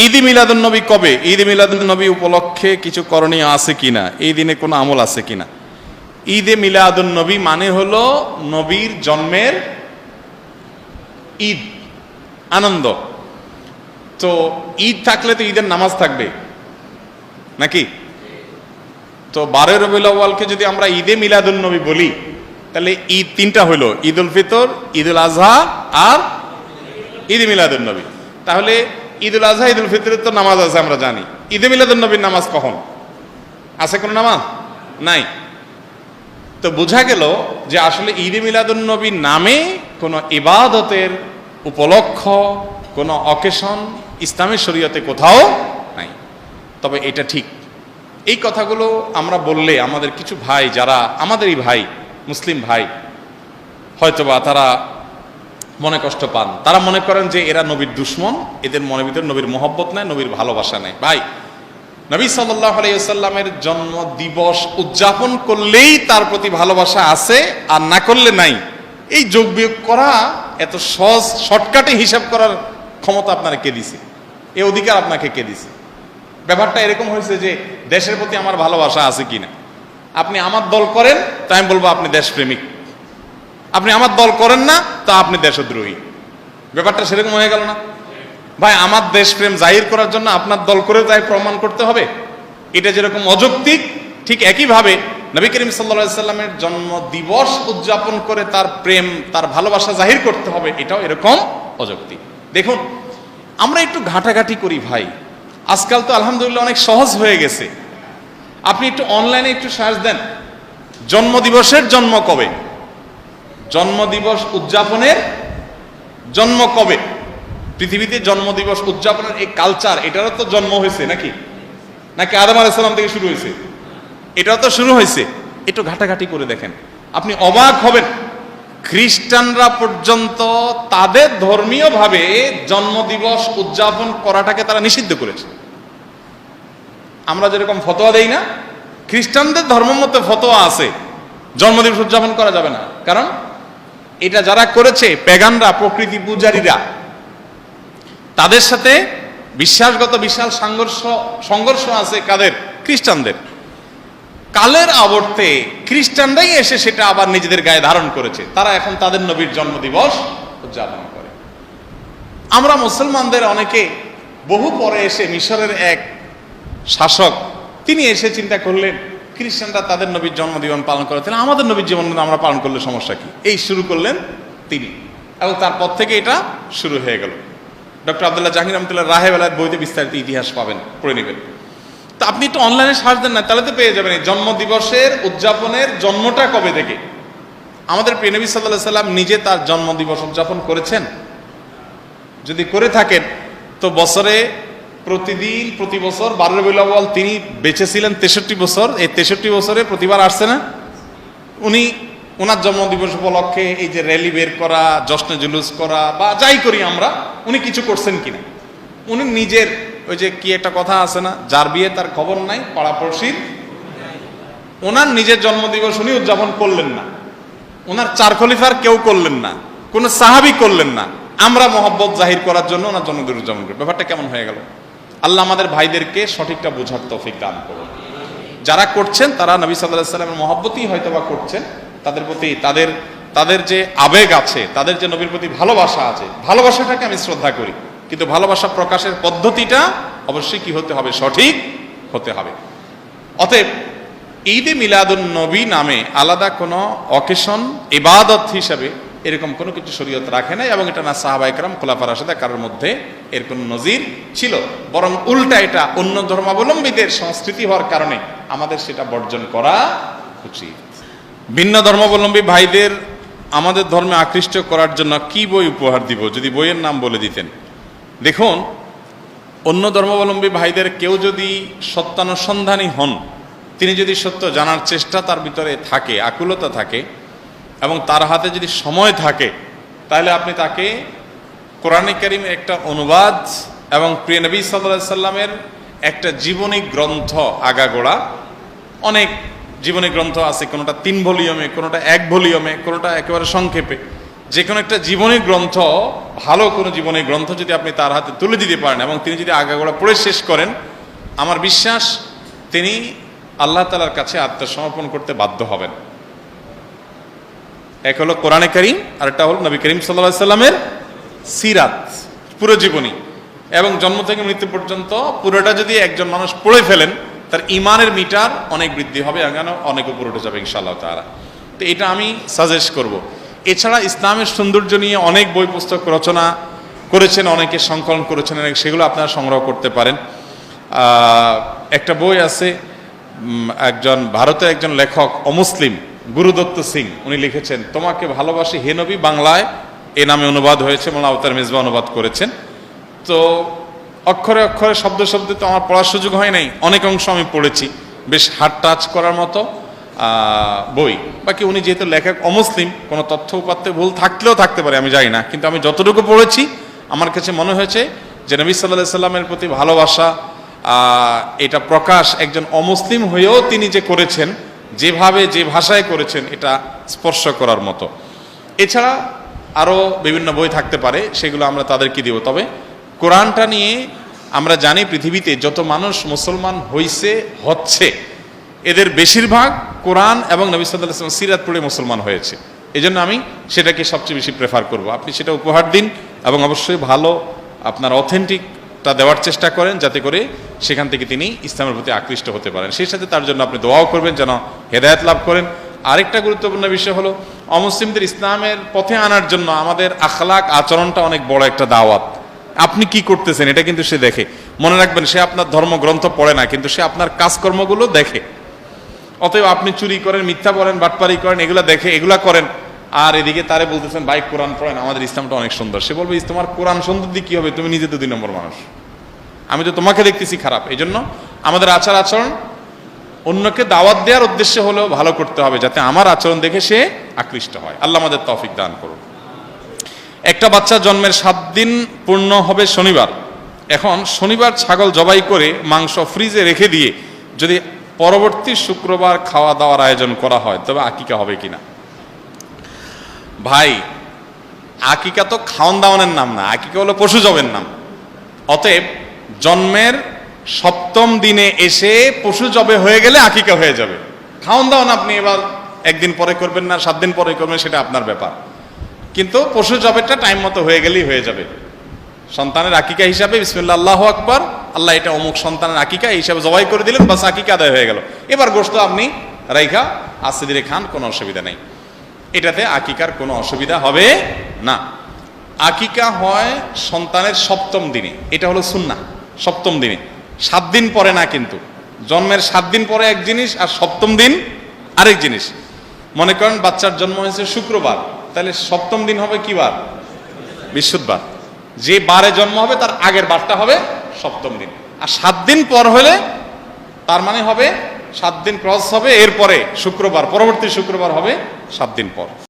ঈদ মিলাদুন নবী কবে? ঈদ মিলাদুন নবী উপলক্ষে কিছু করণীয় আছে কিনা, এই দিনে কোনো আমল আছে কিনা? ঈদে মিলাদুন নবী মানে হলো নবীর জন্মের ঈদ, আনন্দ। তো ঈদ থাকলে তো ঈদের নামাজ থাকবে নাকি? তো 12 রবিউল আউয়ালকে যদি আমরা ঈদে মিলাদুন নবী বলি, তাহলে ঈদ তিনটা হলো, ঈদ উল ফিতর, ঈদ উল আজহা আর ঈদ মিলাদুন নবী। তাহলে ঈদ উল আজহা, ঈদ উল ফিতরের তো নামাজ আছে আমরা জানি, ঈদে মিলাদুন নবীর নামাজ কখন আছে? কোনো নামাজ নাই। তো বোঝা গেল যে আসলে ঈদে মিলাদুন নবী নামে কোনো ইবাদতের উপলক্ষ, কোনো অকেশন ইসলামের শরীয়তে কোথাও নাই। তবে এটা ঠিক, এই কথাগুলো আমরা বললে আমাদের কিছু ভাই, যারা আমাদেরই ভাই, মুসলিম ভাই, হয়তোবা তারা মনে কষ্ট পান। তারা মনে করেন যে এরা নবীর দুশ্মন, এদের মনের ভিতরে নবীর মহব্বত নেই, নবীর ভালোবাসা নেই। ভাই, নবী সাল্লাল্লাহু আলাইহি ওয়াসাল্লামের জন্ম দিবস উদযাপন করলেই তার প্রতি ভালোবাসা আছে, আর না করলে নাই। এই যোগ বিয়োগ করা, এত সহজ শর্টকাটে হিসাব করার ক্ষমতা আপনারা কে দিছে? এই অধিকার আপনাকে কে দিছে? ব্যাপারটা এরকম হয়েছে যে দেশের প্রতি আমার ভালোবাসা আছে কিনা। আপনি আমার দল করেন, তাই আমি বলবো আপনি দেশপ্রেমিক। আপনি আমার দল করেন না, তা আপনি দেশদ্রোহী। ব্যাপারটা সেরকম হয়ে গেল না ভাই? আমার দেশপ্রেম জাহির করার জন্য আপনার দল করে তাই প্রমাণ করতে হবে, এটা যেরকম অযৌক্তিক, ঠিক একইভাবে নবী করিম সাল্লাল্লাহু আলাইহি সাল্লামের জন্ম দিবস উদযাপন করে তার প্রেম, তার ভালোবাসা জাহির করতে হবে, এটাও এরকম অযৌক্তিক। দেখুন, আমরা একটু ঘাটাঘাটি করি ভাই। আজকাল তো আলহামদুলিল্লাহ অনেক সহজ হয়ে গেছে। আপনি একটু অনলাইনে একটু সার্চ দেন, জন্মদিবসের জন্ম কবে, জন্মদিবস উদযাপনের জন্ম কবে। পৃথিবীতে জন্মদিবস উদযাপনের এই কালচার, এটারও তো জন্ম হয়েছে নাকি? নাকি আদম আলাইহিস সালাম থেকে শুরু হয়েছে? এটাও তো শুরু হয়েছে। একটু ঘাটাঘাটি করে দেখেন, আপনি অবাক হবেন। খ্রিস্টানরা পর্যন্ত তাদের ধর্মীয় ভাবে জন্মদিবস উদযাপন করাটাকে তারা নিষিদ্ধ করেছে। আমরা যেরকম ফতোয়া দেই না, খ্রিস্টানদের ধর্মমতে ফতোয়া আছে জন্মদিবস উদযাপন করা যাবে না। কারণ এটা যারা করেছে পেগানরা, প্রকৃতি পূজারীরা, তাদের সাথে বিশ্বাসগত বিশাল সংঘর্ষ আছে। কাদের? খ্রিস্টানদের। কালের আবর্তে খ্রিস্টানরাই এসে সেটা আবার নিজেদের গায়ে ধারণ করেছে। তারা এখন তাদের নবীর জন্মদিবস উদযাপন করে। আমরা মুসলমানদের অনেকে বহু পরে এসে, মিশরের এক শাসক, তিনি এসে চিন্তা করলেন খ্রিস্টানরা তাদের নবীর জন্মদিবস পালন করে, তাহলে আমাদের নবীর জন্মদিন আমরা পালন করলে সমস্যা কি? এই শুরু করলেন তিনি, এবং তারপর থেকে এটা শুরু হয়ে গেল। ডক্টর আব্দুল্লাহ জাহাঙ্গীর রহমতুল্লাহ রাহে বেলায়েত বইতে বিস্তারিত ইতিহাস পাবেন, পড়ে নেবেন। তো আপনি একটু অনলাইনে সার্চ দেন না, তাহলে তো পেয়ে যাবেন এই জন্মদিবসের উদযাপনের জন্মটা কবে থেকে। আমাদের প্রিয় নবী সাল্লাল্লাহু আলাইহি সাল্লাম নিজে তার জন্মদিবস উদযাপন করেছেন? যদি করে থাকেন তো বছরে প্রতিদিন, প্রতি বছর 12 রবিউল আউয়াল তিনি বেঁচে ছিলেন 63 বছর, এই 63 বছরে প্রতিবার আসছে না? উনি ওনার জন্মদিবস উপলক্ষে এই যে র্যালি বের করা, জশ্নে জুলুস করা বা যাই করি আমরা, উনি কিছু করছেন কিনা? উনি নিজের, ওই যে কি একটা কথা আছে না, যার বিয়ে তার খবর নাই, পাড়াপড়শির। ওনার নিজের জন্মদিবস উনি উদযাপন করলেন না, ওনার 4 খলিফার কেউ করলেন না, কোন সাহাবী করলেন না। আমরা মহব্বত জাহির করার জন্য ওনার জন্মদিন উদযাপন করি। ব্যাপারটা কেমন হয়ে গেল? আল্লাহ আমাদের ভাইদেরকে সঠিকটা বোঝার তৌফিক দান করুন। যারা করছেন তারা নবী সাল্লাল্লাহু আলাইহি সাল্লামের মহব্বতই হয়তোবা করছেন, তাদের প্রতি তাদের যে আবেগ আছে, তাদের যে নবীর প্রতি ভালোবাসা আছে, ভালোবাসাটাকে আমি শ্রদ্ধা করি, কিন্তু ভালোবাসা প্রকাশের পদ্ধতিটা অবশ্যই কি হতে হবে? সঠিক হতে হবে। অতএব ঈদে মিলাদুন নবী নামে আলাদা কোনো অকেশন, ইবাদত হিসাবে এরকম কোনো কিছু শরীয়ত রাখে নাই, এবং এটা না সাহাবায়ে কেরাম, খুলাফা রাশিদা কারোর মধ্যে এর কোনো নজির ছিল। বরং উল্টা, এটা অন্য ধর্মাবলম্বীদের সংস্কৃতি হওয়ার কারণে আমাদের সেটা বর্জন করা উচিত। ভিন্ন ধর্মাবলম্বী ভাইদের আমাদের ধর্মে আকৃষ্ট করার জন্য কি বই উপহার দিব, যদি বইয়ের নাম বলে দিতেন। দেখুন, অন্য ধর্মাবলম্বী ভাইদের কেউ যদি সত্যানুসন্ধানী হন, তিনি যদি সত্য জানার চেষ্টা তার ভিতরে থাকে, আকুলতা থাকে, এবং তার হাতে যদি সময় থাকে, তাহলে আপনি তাকে কোরআনে কারীমের একটা অনুবাদ এবং প্রিয় নবী সাল্লাল্লাহু আলাইহি সাল্লামের একটা জীবনী গ্রন্থ, আগাগোড়া অনেক জীবনী গ্রন্থ আছে, কোনোটা 3 ভলিউমে, কোনোটা 1 ভলিউমে, কোনোটা একেবারে সংক্ষেপে। যে কোনো একটা জীবনী গ্রন্থ, ভালো কোনো জীবনী গ্রন্থ যদি আপনি তার হাতে তুলে দিতে পারেন এবং তিনি যদি আগাগোড়া পড়ে শেষ করেন, আমার বিশ্বাস তিনি আল্লাহ তাআলার কাছে আত্মসমর্পণ করতে বাধ্য হবেন। এক হলো কোরআনে কারীম, আর একটা হলো নবী করিম সাল্লাল্লাহু আলাইহি সাল্লামের সিরাত, পুরো জীবনী এবং জন্ম থেকে মৃত্যু পর্যন্ত পুরোটা যদি একজন মানুষ পড়ে ফেলেন, তার ইমানের মিটার অনেক বৃদ্ধি হবে, অনেক উপরে উঠে যাবে ইনশাআল্লাহ তাআলা। তো এটা আমি সাজেস্ট করব। এছাড়া ইসলামের সৌন্দর্য নিয়ে অনেক বই পুস্তক রচনা করেছেন, অনেকে সংকলন করেছেন, সেগুলো আপনারা সংগ্রহ করতে পারেন। একটা বই আছে, একজন ভারতের একজন লেখক অমুসলিম গুরুদত্ত সিং, উনি লিখেছেন তোমাকে ভালোবাসি হে নবী, বাংলায় এ নামে অনুবাদ হয়েছে, মোল্লা আওতার মেজবা অনুবাদ করেছেন। তো অক্ষরে অক্ষরে শব্দ শব্দ তো আমার পড়ার সুযোগ হয় নাই, অনেক অংশ আমি পড়েছি, বেশ হার্ড টাচ করার মতো বই। বাকি উনি যেহেতু লেখক অমুসলিম, কোনো তথ্য উপাত্তে ভুল থাকলেও থাকতে পারে, আমি জানি না, কিন্তু আমি যতটুকু পড়েছি আমার কাছে মনে হয়েছে যে নবী সাল্লাল্লাহু আলাইহি সাল্লামের প্রতি ভালোবাসা, এটা প্রকাশ একজন অমুসলিম হয়েও তিনি যে করেছেন, যেভাবে যে ভাষায় করেছেন, এটা স্পর্শ করার মতো। এছাড়া আরও বিভিন্ন বই থাকতে পারে, সেগুলো আমরা তাদেরকে দিব। তবে কোরআনটা নিয়ে আমরা জানি পৃথিবীতে যত মানুষ মুসলমান হচ্ছে এদের বেশিরভাগ কোরআন এবং নবী সাল্লাল্লাহু আলাইহি ওয়াসাল্লাম সিরাত পড়ে মুসলমান হয়েছে। এজন্য আমি সেটাকে সবচেয়ে বেশি প্রেফার করব। আপনি সেটা উপহার দিন এবং অবশ্যই ভালো আপনার অথেন্টিকটা দেওয়ার চেষ্টা করেন, যাতে করে সেখান থেকে তিনি ইসলামের প্রতি আকৃষ্ট হতে পারেন। সেই সাথে তার জন্য আপনি দোয়াও করবেন যেন হেদায়েত লাভ করেন। আরেকটা গুরুত্বপূর্ণ বিষয় হলো, অমুসলিমদের ইসলামের পথে আনার জন্য আমাদের আখলাক আচরণটা অনেক বড় একটা দাওয়াত। আপনি কি করতেছেন এটা কিন্তু সে দেখে। মনে রাখবেন, সে আপনার ধর্মগ্রন্থ পড়ে না, কিন্তু সে আপনার কাজকর্মগুলো দেখে। অতএব আপনি চুরি করেন, মিথ্যা বলেন, বাটপারি করেন, এগুলা দেখে, এগুলা করেন, আর এদিকে তারে বলতেছেন ভাই কোরআন পড়েন, আমাদের ইসলামটা অনেক সুন্দর। সে বলবে তোমার কোরআন সুন্দর দিয়ে কি হবে, তুমি নিজে তো 2 নম্বর মানুষ, আমি তো তোমাকে দেখতেছি খারাপ। এই জন্য আমাদের আচার আচরণ অন্যকে দাওয়াত দেওয়ার উদ্দেশ্যে হলেও ভালো করতে হবে, যাতে আমার আচরণ দেখে সে আকৃষ্ট হয়। আল্লাহ আমাদের তৌফিক দান করুন। একটা বাচ্চা জন্মের 7 দিন পূর্ণ হবে শনিবার। এখন শনিবার ছাগল জবাই করে মাংস ফ্রিজে রেখে দিয়ে যদি পরবর্তী শুক্রবার খাওয়া দাওয়ার আয়োজন করা হয়, তবে আকিকা হবে কিনা? ভাই, আকিকা তো খাওয়ান দাওয়ানের নাম না, আকিকা হলো পশু জবের নাম। অতএব জন্মের 7ম দিনে এসে পশু জবে হয়ে গেলে আকিকা হয়ে যাবে। খাওয়ান দাওয়ান আপনি এবার 1 দিন পরে করবেন না 7 দিন পরে করবেন, সেটা আপনার ব্যাপার, কিন্তু পশু জবেরটা টাইম মতো হয়ে গেলেই হয়ে যাবে। সন্তানের আকিকা হিসাবে বিসমিল্লাহ আল্লাহু আকবার, আল্লাহ এটা অমুক সন্তানের আকিকা এই হিসাবে জবাই করে দিলেন, বাস আকিকা আদায় হয়ে গেল। এবার গোশত আপনি রাইখা আস্তে ধীরে খান, কোনো অসুবিধা নেই, এটাতে আকিকার কোনো অসুবিধা হবে না। আকিকা হয় সন্তানের 7ম দিনে, এটা হলো সুন্নাহ। 7ম দিনে, 7 দিন পরে না, কিন্তু জন্মের 7 দিন পরে এক জিনিস আর 7ম দিন আরেক জিনিস। মনে করেন বাচ্চার জন্ম হয়েছে শুক্রবার, তাহলে 7ম দিন হবে কি বার? বৃহস্পতিবার। যে বারে জন্ম হবে তার আগের বারটা হবে 7ম দিন। আর 7 দিন পর হলে তার মানে হবে 7 দিন ক্রস হবে, এরপরে শুক্রবার, পরবর্তী শুক্রবার হবে 7 দিন পর।